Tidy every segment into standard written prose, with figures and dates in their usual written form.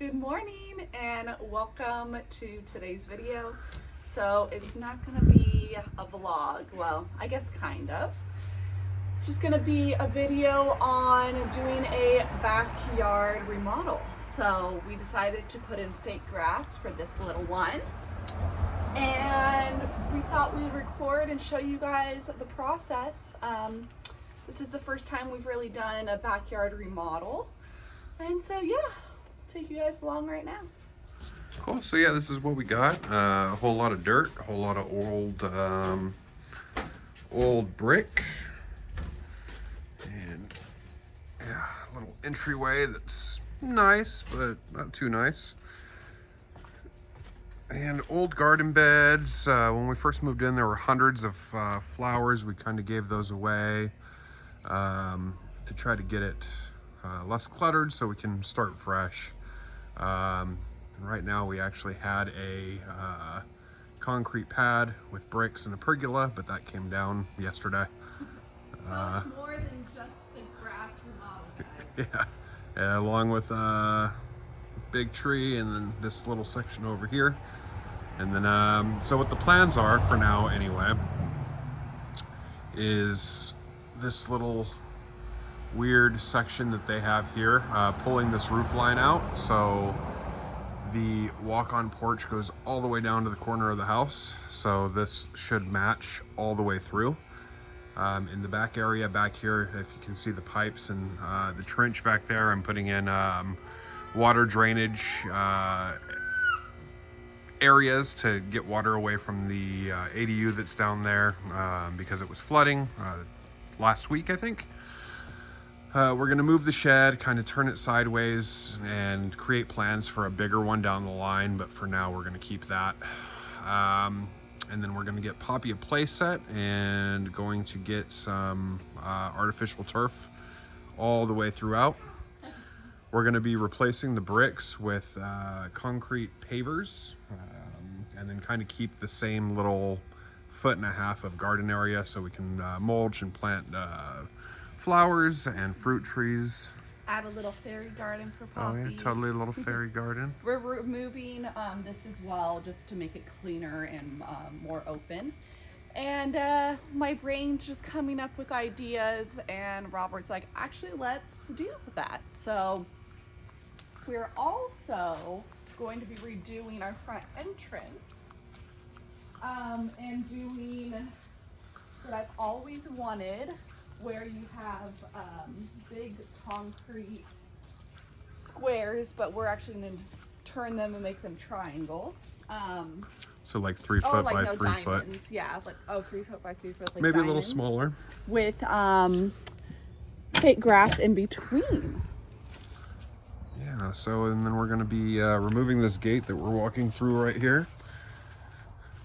Good morning and welcome to today's video. So it's not going to be a vlog, well, I guess kind of. It's just going to be a video on doing a backyard remodel. So we decided to put in fake grass for this little one. And we thought we would record and show you guys the process. This is the first time we've really done a backyard remodel. And so yeah, take you guys along right now. Cool. So yeah, this is what we got. A whole lot of dirt, a whole lot of old brick, and yeah, a little entryway that's nice, but not too nice. And old garden beds. When we first moved in, there were hundreds of flowers. We kind of gave those away to try to get it less cluttered so we can start fresh. And right now we actually had a concrete pad with bricks and a pergola, but that came down yesterday. So it's more than just a grass remodel, guys. Yeah, along with a big tree and then this little section over here. And then, so what the plans are for now anyway, is this little weird section that they have here, pulling this roof line out. So the walk-on porch goes all the way down to the corner of the house. So this should match all the way through. In the back area back here, if you can see the pipes and the trench back there, I'm putting in water drainage areas to get water away from the ADU that's down there because it was flooding last week, I think. We're gonna move the shed, kind of turn it sideways and create plans for a bigger one down the line, but for now we're gonna keep that. And then we're gonna get Poppy a play set and going to get some artificial turf all the way throughout. We're gonna be replacing the bricks with concrete pavers, and then kind of keep the same little 1.5 foot of garden area so we can mulch and plant flowers and fruit trees. Add a little fairy garden for Poppy. Oh yeah, totally a little fairy garden. We're removing this as well just to make it cleaner and more open. And my brain's just coming up with ideas, and Robert's like, actually, let's deal with that. So we're also going to be redoing our front entrance and doing what I've always wanted, where you have big concrete squares, but we're actually going to turn them and make them triangles. So like 3 foot by 3 diamonds. foot. Yeah, like 3 foot by 3 foot. Like maybe diamonds, a little smaller. with fake grass in between. Yeah. So and then we're going to be removing this gate that we're walking through right here,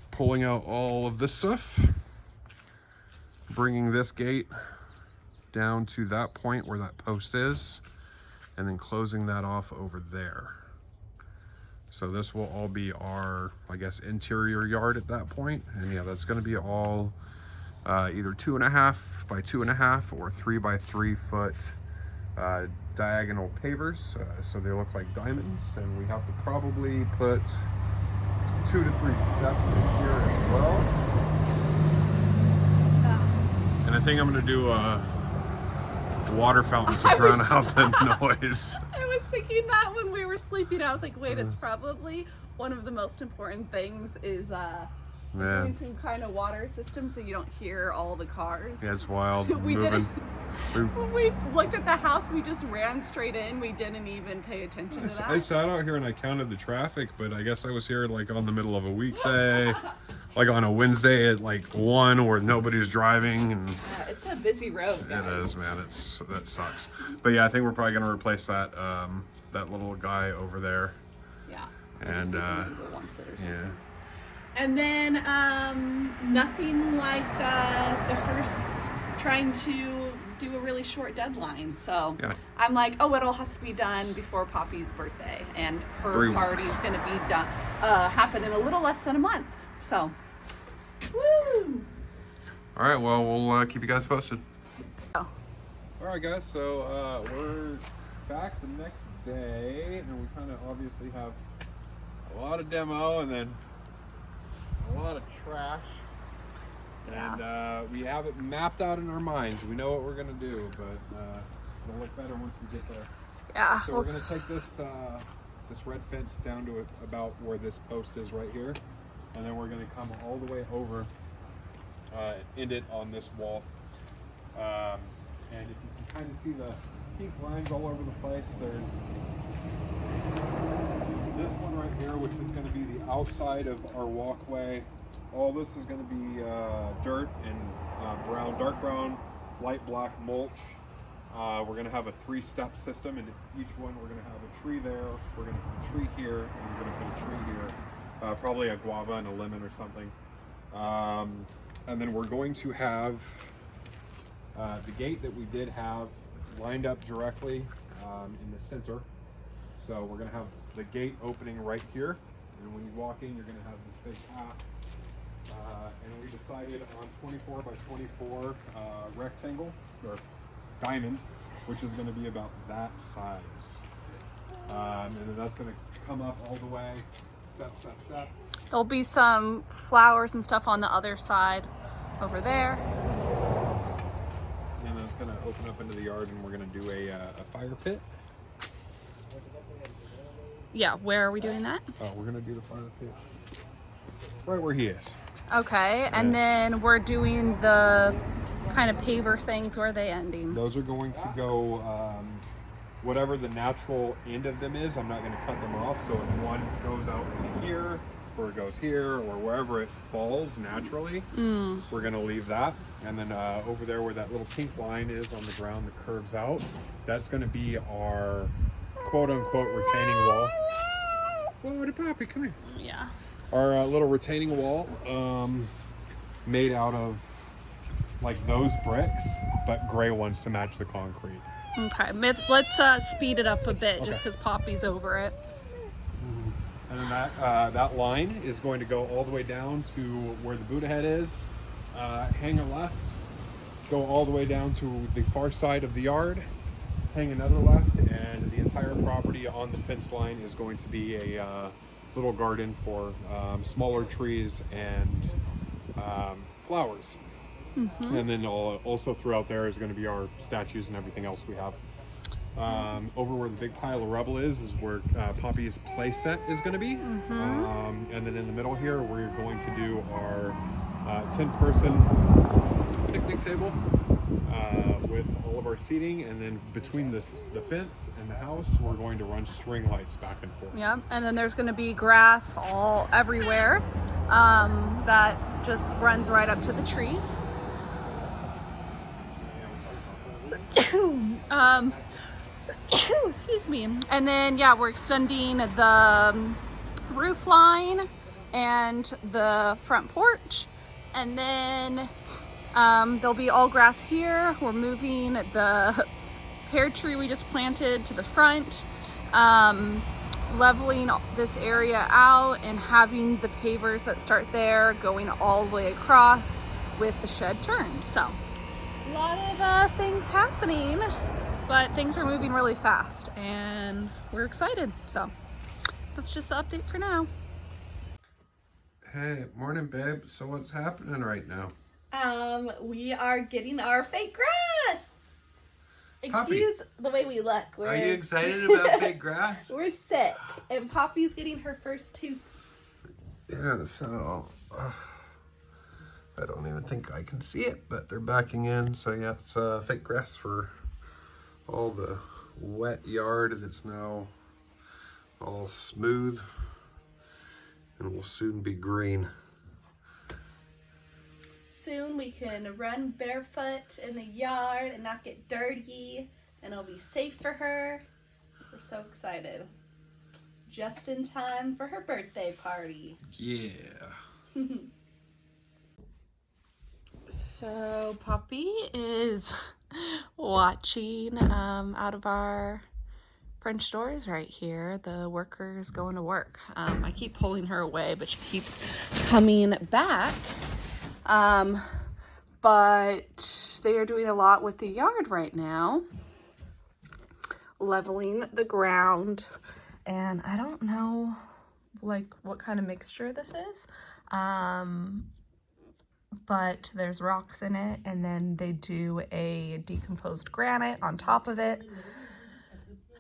pulling out all of this stuff, bringing this gate down to that point where that post is, and then closing that off over there. So this will all be our, I guess, interior yard at that point. And yeah, that's going to be all either 2.5 by 2.5 or 3 by 3 foot diagonal pavers, so they look like diamonds. And we have to probably put 2 to 3 steps in here as well. And I think I'm going to do a water fountain to drown out the noise. I was thinking that when we were sleeping. I was like, wait, it's probably one of the most important things is doing some kind of water system so you don't hear all the cars. Yeah, it's wild. When we looked at the house, we just ran straight in. We didn't even pay attention to that. I sat out here and I counted the traffic, but I guess I was here like on the middle of a weekday, like on a Wednesday at like 1 where nobody's driving. And it's a busy road, guys. It is, man. That sucks. But yeah, I think we're probably gonna replace that that little guy over there. Yeah. And wants it or something. yeah. And then nothing like the hearse trying to do a really short deadline. So yeah. I'm like, oh, it all has to be done before Poppy's birthday, and her 3 party is going to be done happen in a little less than a month. So, woo! All right. Well, we'll keep you guys posted. Oh. All right, guys. So we're back the next day, and we kind of obviously have a lot of demo and then a lot of trash. And we have it mapped out in our minds. We know what we're gonna do, but it'll look better once we get there. Yeah. So we're gonna take this this red fence down to about where this post is right here, and then we're gonna come all the way over, end it on this wall. And if you can kind of see the pink lines all over the place, there's this one right here, which is going to be the outside of our walkway. All this is going to be dirt and brown, dark brown, light black mulch. We're going to have a 3-step system, and each one we're going to have a tree there. We're going to put a tree here, and we're going to put a tree here. Probably a guava and a lemon or something. And then we're going to have the gate that we did have lined up directly in the center. So we're going to have the gate opening right here, and when you walk in, you're going to have this big path. And we decided on 24 by 24 rectangle or diamond, which is going to be about that size. And then that's going to come up all the way, step, step, step. There'll be some flowers and stuff on the other side over there. And then it's going to open up into the yard, and we're going to do a fire pit. Yeah, where are we doing that? Oh, we're going to do the fire pit right where he is. Okay, and then we're doing the kind of paver things. Where are they ending? Those are going to go, whatever the natural end of them is, I'm not going to cut them off. So if one goes out to here, or it goes here, or wherever it falls naturally, we're going to leave that. And then over there where that little pink line is on the ground that curves out, that's going to be our quote-unquote retaining wall. Whoa, the puppy, come here. Yeah. Our little retaining wall made out of like those bricks, but gray ones to match the concrete. Okay, let's speed it up a bit, just because Poppy's over it. And then that line is going to go all the way down to where the Buddha head is, hang a left, go all the way down to the far side of the yard, hang another left, and the entire property on the fence line is going to be a little garden for smaller trees and flowers. And then also throughout there is going to be our statues and everything else we have. Over where the big pile of rubble is where Poppy's play set is going to be. And then in the middle here, we're going to do our 10-person picnic table with all of our seating. And then between the fence and the house, we're going to run string lights back and forth. Yeah, and then there's going to be grass all everywhere that just runs right up to the trees. Excuse me. And then yeah, we're extending the roof line and the front porch, and then there'll be all grass here. We're moving the pear tree we just planted to the front, leveling this area out and having the pavers that start there going all the way across with the shed turned. So a lot of things happening, but things are moving really fast and we're excited. So that's just the update for now. Hey, morning, babe. So what's happening right now? We are getting our fake grass. Poppy, Excuse the way we look. are you excited about fake grass? We're sick, and Poppy's getting her first tooth. Yeah, so I don't even think I can see it, but they're backing in. So yeah, it's fake grass for all the wet yard that's now all smooth and will soon be green. Soon we can run barefoot in the yard and not get dirty, and it'll be safe for her. We're so excited. Just in time for her birthday party. Yeah. So Poppy is watching out of our French doors right here. The worker's going to work. I keep pulling her away, but she keeps coming back. But they are doing a lot with the yard right now. leveling the ground, and I don't know like what kind of mixture this is, but there's rocks in it, and then they do a decomposed granite on top of it,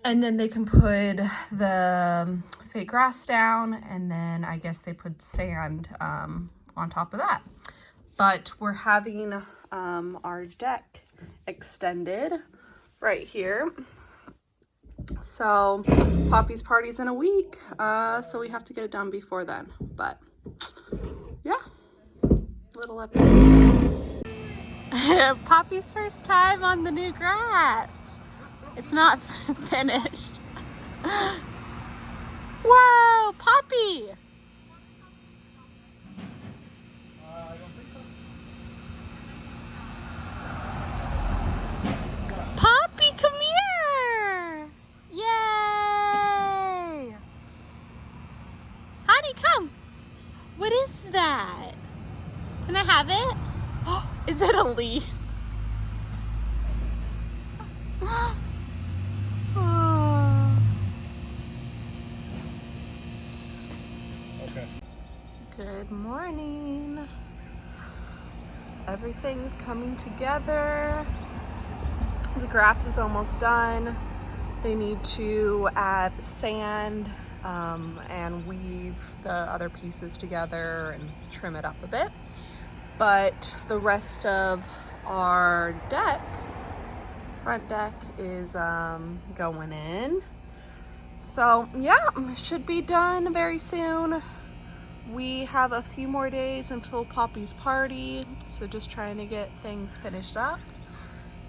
and then they can put the fake grass down, and then I guess they put sand on top of that. But we're having our deck extended right here. So Poppy's party's in a week, so we have to get it done before then. But yeah, little update. Poppy's first time on the new grass. It's not finished. Whoa, Poppy! Poppy, come here! Yay! Honey, come! What is that? Can I have it? Oh, is it a leaf? Oh. Okay. Good morning. Everything's coming together. The grass is almost done. They need to add sand and weave the other pieces together and trim it up a bit. But the rest of our deck, front deck, is going in. So yeah, it should be done very soon. We have a few more days until Poppy's party, so just trying to get things finished up.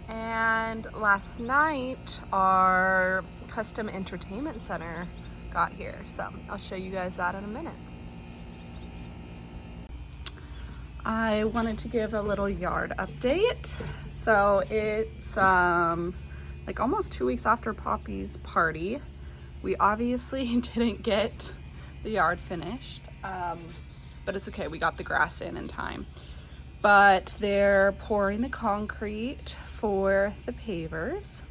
And last night, our custom entertainment center got here, so I'll show you guys that in a minute. I wanted to give a little yard update. So it's like almost 2 weeks after Poppy's party. We obviously didn't get the yard finished, but it's okay, we got the grass in time. But they're pouring the concrete for the pavers,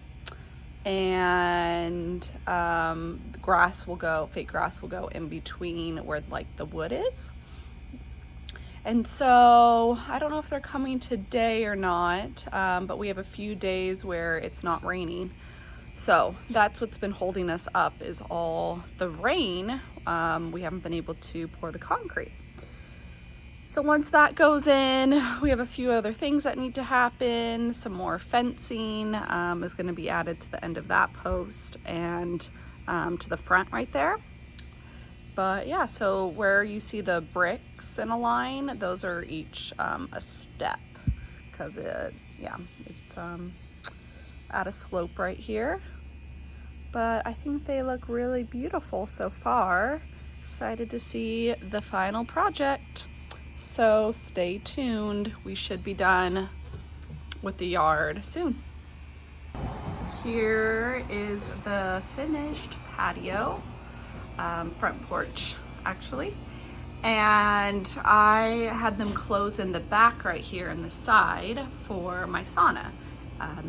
and fake grass will go in between where like the wood is. And so I don't know if they're coming today or not, but we have a few days where it's not raining. So that's what's been holding us up, is all the rain. We haven't been able to pour the concrete. So once that goes in, we have a few other things that need to happen. Some more fencing is going to be added to the end of that post and to the front right there. But yeah, so where you see the bricks in a line, those are each a step, because it's at a slope right here. But I think they look really beautiful so far. Excited to see the final project. So stay tuned. We should be done with the yard soon. Here is the finished patio, front porch actually. And I had them close in the back right here in the side for my sauna.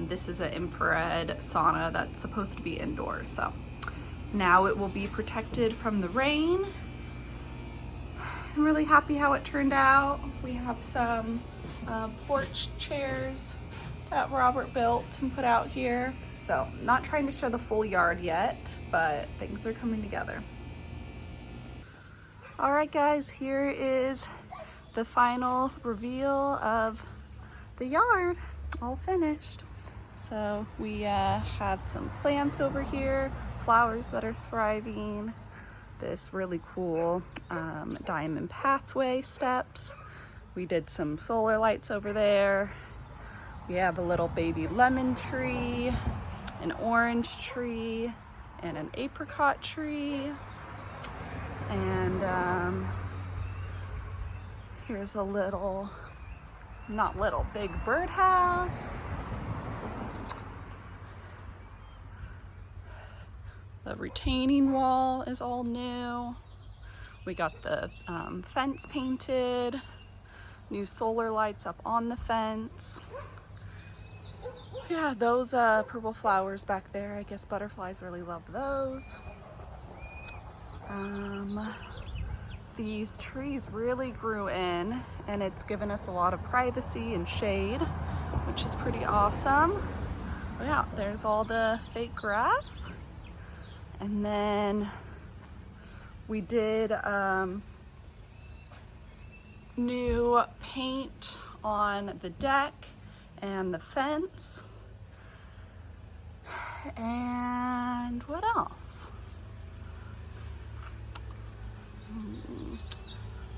This is an infrared sauna that's supposed to be indoors. So now it will be protected from the rain. I'm really happy how it turned out. We have some porch chairs that Robert built and put out here. So not trying to show the full yard yet, but things are coming together. All right guys, here is the final reveal of the yard, all finished. So we have some plants over here, flowers that are thriving, this really cool diamond pathway steps. We did some solar lights over there. We have a little baby lemon tree, an orange tree, and an apricot tree. And here's a little, not little, big birdhouse. The retaining wall is all new. We got the fence painted, new solar lights up on the fence. Yeah, those purple flowers back there, I guess butterflies really love those. These trees really grew in, and it's given us a lot of privacy and shade, which is pretty awesome. But yeah, there's all the fake grass. And then we did new paint on the deck and the fence. And what else?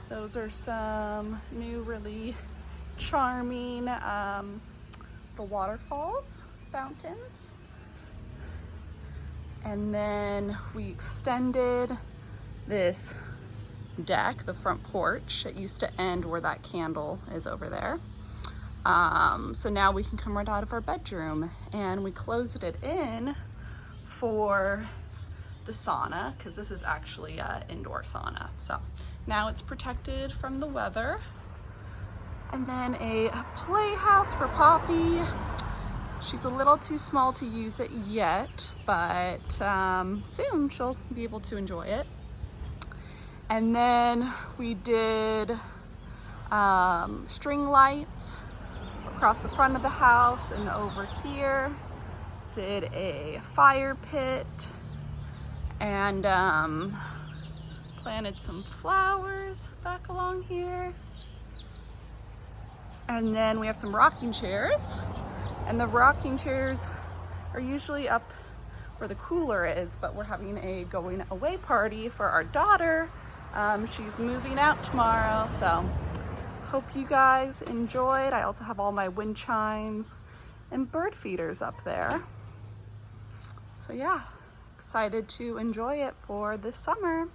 Those are some new, really charming little waterfalls, fountains. And then we extended this deck, the front porch. It used to end where that candle is over there. So now we can come right out of our bedroom, and we closed it in for the sauna, because this is actually an indoor sauna. So now it's protected from the weather. And then a playhouse for Poppy. She's a little too small to use it yet, but soon she'll be able to enjoy it. And then we did string lights across the front of the house and over here. Did a fire pit and planted some flowers back along here. And then we have some rocking chairs, and the rocking chairs are usually up where the cooler is, but we're having a going away party for our daughter. She's moving out tomorrow, so hope you guys enjoyed. I also have all my wind chimes and bird feeders up there. So yeah, excited to enjoy it for this summer.